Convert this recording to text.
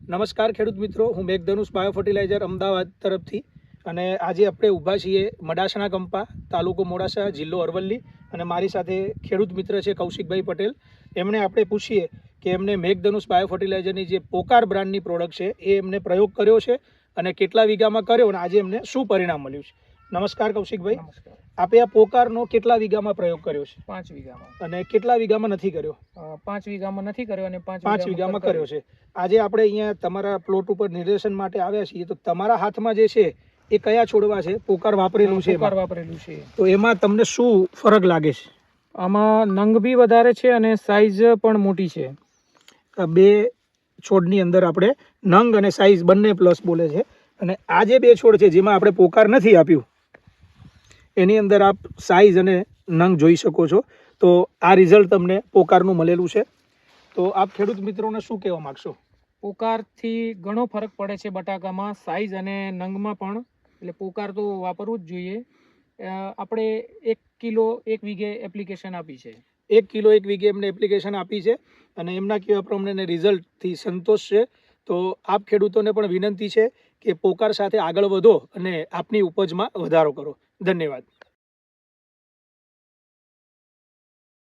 નમસ્કાર ખેડૂત મિત્રો, હું મેઘધનુષ બાયો ફર્ટિલાઇઝર અમદાવાદ તરફથી અને આજે આપણે ઊભા છીએ મડાસણા કંપા, તાલુકો મોડાસા, જિલ્લો અરવલ્લી અને મારી સાથે ખેડૂત મિત્ર છે કૌશિકભાઈ પટેલ. એમને આપણે પૂછીએ કે એમને મેઘધનુષ બાયો ફર્ટિલાઇઝરની જે પોકાર બ્રાન્ડની પ્રોડક્ટ છે એ એમને પ્રયોગ કર્યો છે અને કેટલા વીઘામાં કર્યો અને આજે એમને શું પરિણામ મળ્યું છે. નમસ્કાર કૌશિકભાઈ. નમસ્કાર. આપે આ પોકારનો કેટલા વીઘામાં પ્રયોગ કર્યો છે? 5 વીઘામાં. અને કેટલા વીઘામાં નથી કર્યો? 5 વીઘામાં નથી કર્યો અને 5 વીઘામાં કર્યો છે. આજે આપણે અહીંયા તમારા પ્લોટ ઉપર નિર્દેશન માટે આવ્યા છીએ, તો તમારા હાથમાં જે છે એ કયા છોડવા છે? પોકાર વાપરેલું છે? પોકાર વાપરેલું છે. તો એમાં તમને શું ફરક લાગે છે? આમાં નંગ બી વધારે છે અને સાઈઝ પણ મોટી છે. આ બે છોડની અંદર આપણે નંગ અને સાઈઝ બંને પ્લસ બોલે છે. અને આ જે બે છોડ છે જેમાં આપણે પોકાર નથી આપ્યું એની અંદર આપ સાઈઝ અને નંગ જોઈ શકો છો. તો આ રિઝલ્ટ તમને પોકારનું મળેલું છે. તો આપ ખેડૂત મિત્રોને શું કહેવા માગશો? પોકારથી ઘણો ફરક પડે છે બટાકામાં, સાઈઝ અને નંગમાં પણ. એટલે પોકાર તો વાપરવું જ જોઈએ. આપણે 1 કિલો 1 વીઘે એપ્લિકેશન આપી છે. 1 કિલો 1 વીઘે એમને એપ્લિકેશન આપી છે અને એમના કહેવા પ્રમાણે રિઝલ્ટથી સંતોષ છે. તો આપ ખેડૂતોને પણ વિનંતી છે કે પોકાર સાથે આગળ વધો અને આપની ઉપજમાં વધારો કરો. ધન્યવાદ.